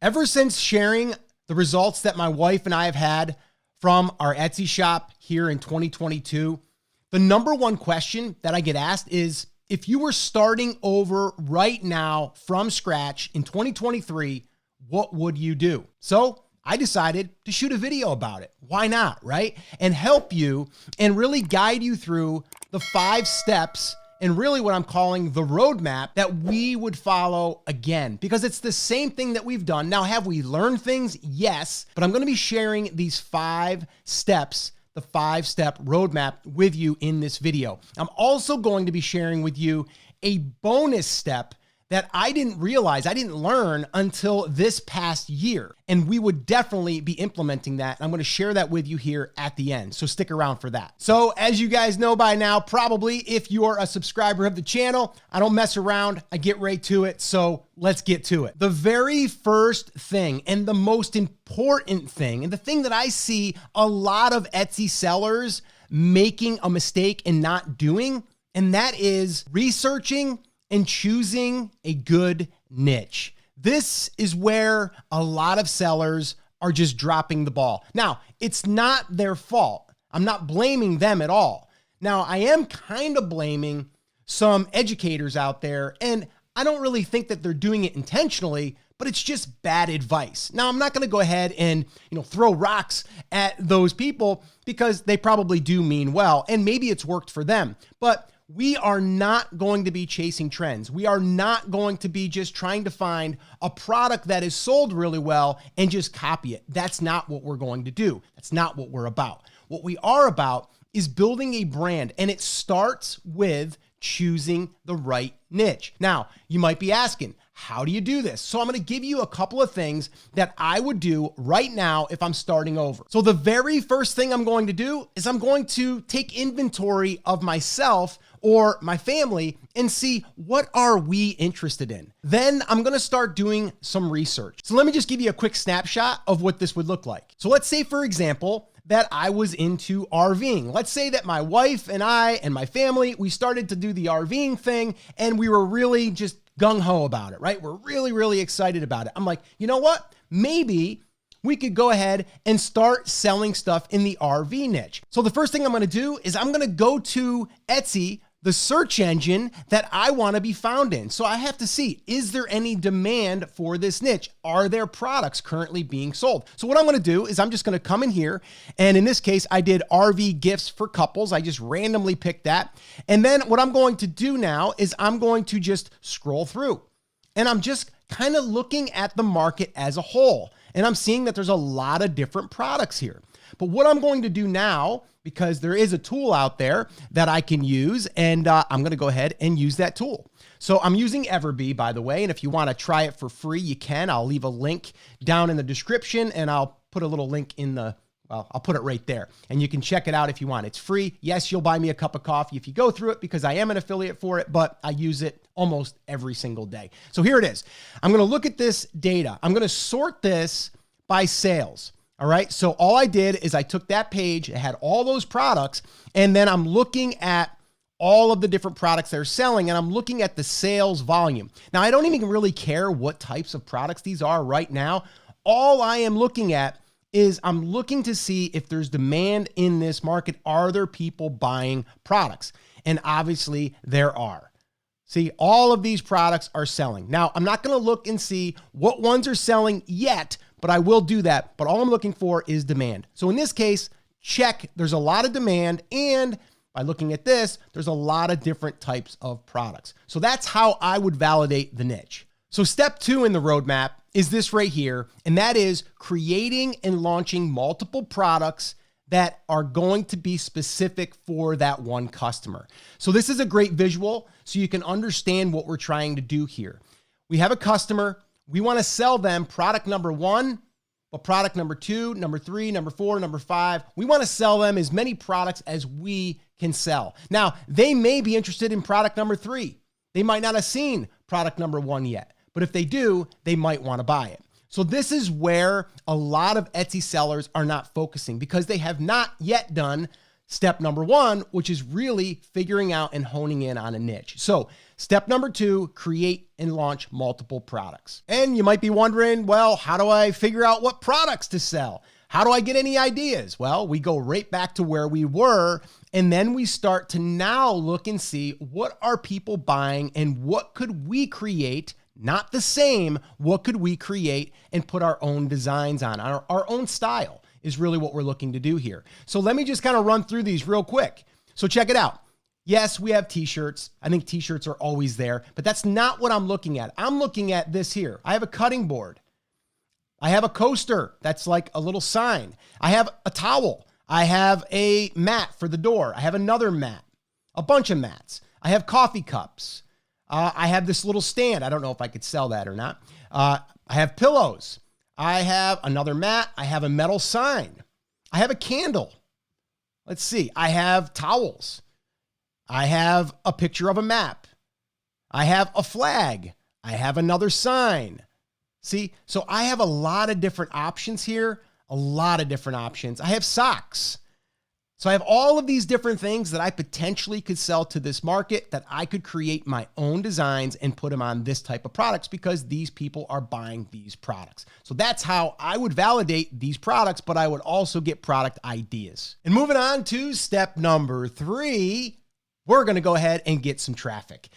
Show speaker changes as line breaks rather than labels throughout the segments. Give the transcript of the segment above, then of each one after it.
Ever since sharing the results that my wife and I have had from our Etsy shop here in 2022, the number one question that I get asked is, if you were starting over right now from scratch in 2023, what would you do? So I decided to shoot a video about it. Why not, right? And help you and really guide you through the 5 steps and really what I'm calling the roadmap that we would follow again, because it's the same thing that we've done. Now, have we learned things? Yes, but I'm going to be sharing these 5 steps, the 5-step roadmap with you in this video. I'm also going to be sharing with you a bonus step that I didn't realize, I didn't learn until this past year. And we would definitely be implementing that. I'm going to share that with you here at the end. So stick around for that. So as you guys know by now, probably if you're a subscriber of the channel, I don't mess around. I get right to it. So let's get to it. The very first thing and the most important thing, and the thing that I see a lot of Etsy sellers making a mistake and not doing, and that is researching and choosing a good niche. This is where a lot of sellers are just dropping the ball. Now, it's not their fault. I'm not blaming them at all. Now, I am kind of blaming some educators out there, and I don't really think that they're doing it intentionally, but it's just bad advice. Now, I'm not going to go ahead and, throw rocks at those people, because they probably do mean well, and maybe it's worked for them. But we are not going to be chasing trends. We are not going to be just trying to find a product that is sold really well and just copy it. That's not what we're going to do. That's not what we're about. What we are about is building a brand, and it starts with choosing the right niche. Now, you might be asking, how do you do this? So I'm going to give you a couple of things that I would do right now if I'm starting over. So the very first thing I'm going to do is I'm going to take inventory of myself or my family and see, what are we interested in? Then I'm going to start doing some research. So let me just give you a quick snapshot of what this would look like. So let's say, for example, that I was into RVing. Let's say that my wife and I and my family, we started to do the RVing thing, and we were really just gung-ho about it, right? We're really, really excited about it. I'm like, you know what? Maybe we could go ahead and start selling stuff in the RV niche. So the first thing I'm going to do is I'm going to go to Etsy, the search engine that I want to be found in. So I have to see, is there any demand for this niche? Are there products currently being sold? So what I'm going to do is I'm just going to come in here. And in this case, I did RV gifts for couples. I just randomly picked that. And then what I'm going to do now is I'm going to just scroll through, and I'm just kind of looking at the market as a whole. And I'm seeing that there's a lot of different products here. But what I'm going to do now, because there is a tool out there that I can use, and I'm going to go ahead and use that tool. So I'm using Everbee, by the way, and if you want to try it for free, you can. I'll leave a link down in the description, and I'll put a little link in the, well, I'll put it right there, and you can check it out if you want. It's free. Yes, you'll buy me a cup of coffee if you go through it, because I am an affiliate for it, but I use it almost every single day. So here it is. I'm going to look at this data. I'm going to sort this by sales. All right. So all I did is I took that page, it had all those products, and then I'm looking at all of the different products they're selling, and I'm looking at the sales volume. Now, I don't even really care what types of products these are right now. All I am looking at is I'm looking to see if there's demand in this market. Are there people buying products? And obviously there are. See, all of these products are selling. Now, I'm not going to look and see what ones are selling yet, but I will do that. But all I'm looking for is demand. So in this case, check, there's a lot of demand. And by looking at this, there's a lot of different types of products. So that's how I would validate the niche. So step 2 in the roadmap is this right here. And that is creating and launching multiple products that are going to be specific for that one customer. So this is a great visual so you can understand what we're trying to do here. We have a customer. We want to sell them product number 1, but product number 2, number 3, number 4, number 5, we want to sell them as many products as we can sell. Now, they may be interested in product number 3. They might not have seen product number 1 yet, but if they do, they might want to buy it. So this is where a lot of Etsy sellers are not focusing, because they have not yet done step number one, which is really figuring out and honing in on a niche. So step number two, create and launch multiple products. And you might be wondering, well, how do I figure out what products to sell? How do I get any ideas? Well, we go right back to where we were, and then we start to now look and see what are people buying and what could we create, not the same, what could we create and put our own designs on, our own style is really what we're looking to do here. So let me just kind of run through these real quick. So check it out. Yes, we have t-shirts. I think t-shirts are always there, but that's not what I'm looking at. I'm looking at this here. I have a cutting board. I have a coaster that's like a little sign. I have a towel. I have a mat for the door. I have another mat, a bunch of mats. I have coffee cups. I have this little stand. I don't know if I could sell that or not. I have pillows. I have another mat. I have a metal sign. I have a candle. Let's see. I have towels. I have a picture of a map. I have a flag. I have another sign. See, so I have a lot of different options here, a lot of different options. I have socks. So I have all of these different things that I potentially could sell to this market that I could create my own designs and put them on this type of products because these people are buying these products. So that's how I would validate these products, but I would also get product ideas. And moving on to step number three, we're going to go ahead and get some traffic.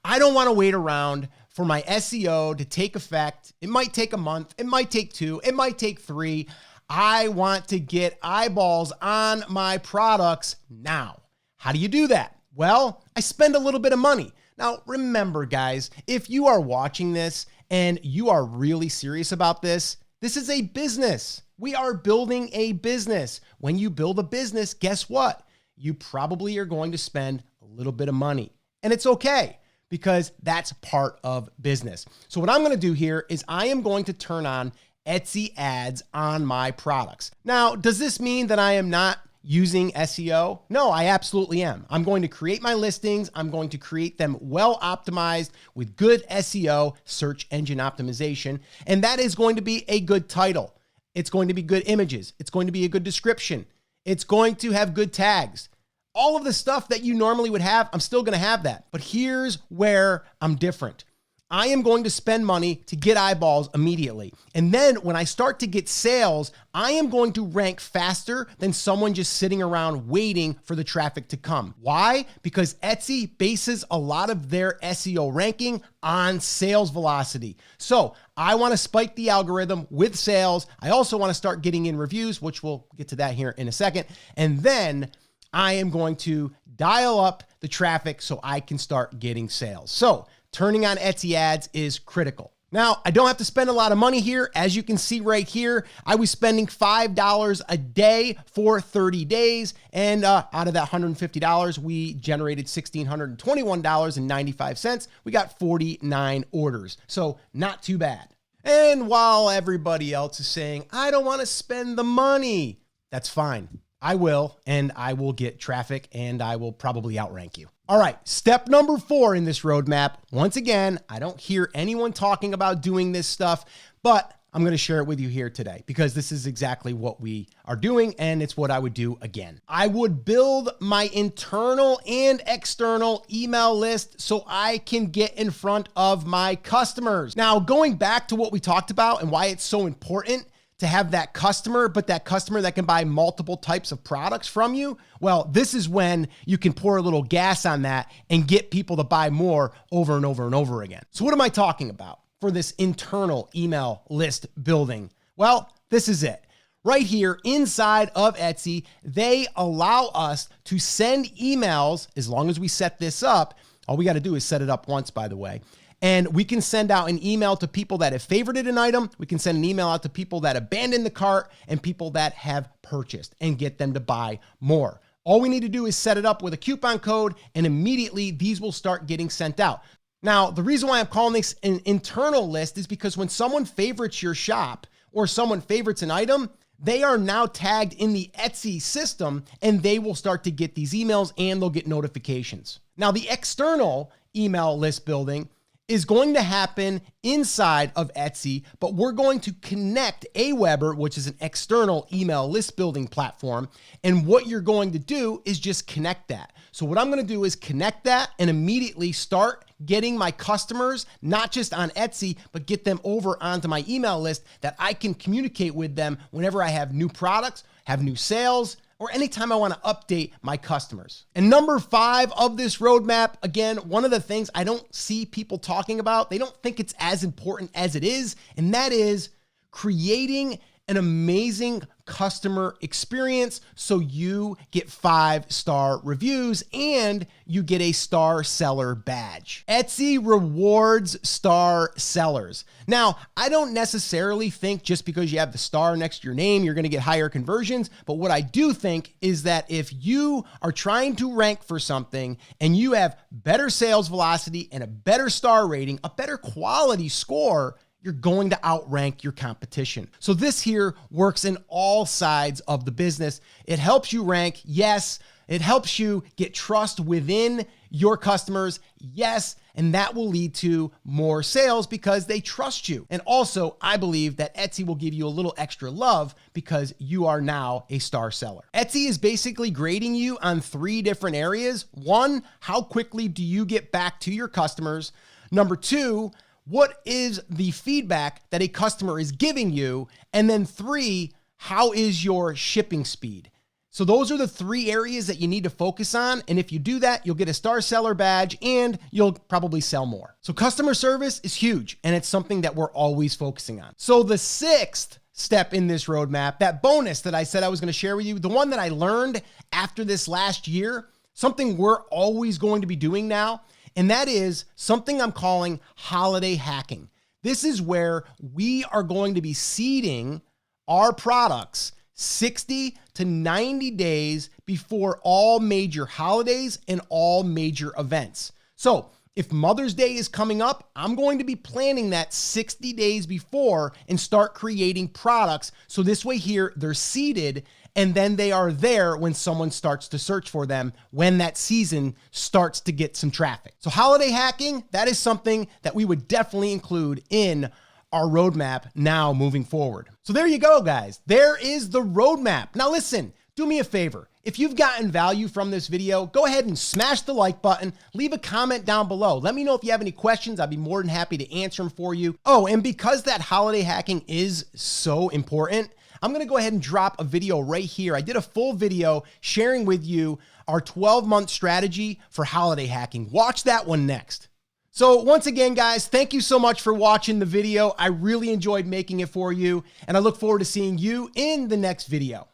I don't want to wait around for my SEO to take effect. It might take a month. It might take 2. It might take 3. I want to get eyeballs on my products now. How do you do that? Well, I spend a little bit of money. Now, remember, guys, if you are watching this and you are really serious about this, this is a business. We are building a business. When you build a business, guess what? You probably are going to spend a little bit of money. And it's okay, because that's part of business. So what I'm going to do here is I am going to turn on Etsy ads on my products. Now, does this mean that I am not using SEO? No, I absolutely am. I'm going to create my listings. I'm going to create them well optimized with good SEO, search engine optimization. And that is going to be a good title. It's going to be good images. It's going to be a good description. It's going to have good tags. All of the stuff that you normally would have, I'm still going to have that. But here's where I'm different. I am going to spend money to get eyeballs immediately. And then when I start to get sales, I am going to rank faster than someone just sitting around waiting for the traffic to come. Why? Because Etsy bases a lot of their SEO ranking on sales velocity. So I want to spike the algorithm with sales. I also want to start getting in reviews, which we'll get to that here in a second. And then I am going to dial up the traffic so I can start getting sales. So turning on Etsy ads is critical. Now, I don't have to spend a lot of money here. As you can see right here, I was spending $5 a day for 30 days. And out of that $150, we generated $1,621.95. We got 49 orders. So not too bad. And while everybody else is saying, I don't want to spend the money, that's fine. I will, and I will get traffic, and I will probably outrank you. All right, step number 4 in this roadmap. Once again, I don't hear anyone talking about doing this stuff, but I'm going to share it with you here today because this is exactly what we are doing, and it's what I would do again. I would build my internal and external email list so I can get in front of my customers. Now, going back to what we talked about and why it's so important to have that customer, but that customer that can buy multiple types of products from you, well, this is when you can pour a little gas on that and get people to buy more over and over and over again. So what am I talking about for this internal email list building? Well, this is it. Right here inside of Etsy, they allow us to send emails as long as we set this up. All we got to do is set it up once, by the way. And we can send out an email to people that have favorited an item. We can send an email out to people that abandoned the cart and people that have purchased and get them to buy more. All we need to do is set it up with a coupon code and immediately these will start getting sent out. Now, the reason why I'm calling this an internal list is because when someone favorites your shop or someone favorites an item, they are now tagged in the Etsy system and they will start to get these emails and they'll get notifications. Now, the external email list building is going to happen inside of Etsy, but we're going to connect Aweber, which is an external email list building platform. And what you're going to do is just connect that. So what I'm going to do is connect that and immediately start getting my customers, not just on Etsy, but get them over onto my email list that I can communicate with them whenever I have new products, have new sales, or anytime I want to update my customers. And number 5 of this roadmap, again, one of the things I don't see people talking about, they don't think it's as important as it is, and that is creating an amazing customer experience so you get 5-star reviews and you get a star seller badge. Etsy rewards star sellers. Now, I don't necessarily think just because you have the star next to your name, you're going to get higher conversions. But what I do think is that if you are trying to rank for something and you have better sales velocity and a better star rating, a better quality score, you're going to outrank your competition. So this here works in all sides of the business. It helps you rank. Yes. It helps you get trust within your customers. Yes. And that will lead to more sales because they trust you. And also, I believe that Etsy will give you a little extra love because you are now a star seller. Etsy is basically grading you on 3 different areas. 1, how quickly do you get back to your customers? Number 2, what is the feedback that a customer is giving you? And then 3, how is your shipping speed? So those are the 3 areas that you need to focus on. And if you do that, you'll get a star seller badge and you'll probably sell more. So customer service is huge and it's something that we're always focusing on. So the 6th step in this roadmap, that bonus that I said I was going to share with you, the one that I learned after this last year, something we're always going to be doing now, and that is something I'm calling holiday hacking. This is where we are going to be seeding our products 60 to 90 days before all major holidays and all major events. So if Mother's Day is coming up, I'm going to be planning that 60 days before and start creating products. So this way here, they're seeded and then they are there when someone starts to search for them when that season starts to get some traffic. So holiday hacking, that is something that we would definitely include in our roadmap now moving forward. So there you go, guys. There is the roadmap. Now listen, do me a favor. If you've gotten value from this video, go ahead and smash the like button, leave a comment down below. Let me know if you have any questions. I'd be more than happy to answer them for you. Oh, and because that holiday hacking is so important, I'm going to go ahead and drop a video right here. I did a full video sharing with you our 12-month strategy for holiday hacking. Watch that one next. So once again, guys, thank you so much for watching the video. I really enjoyed making it for you, and I look forward to seeing you in the next video.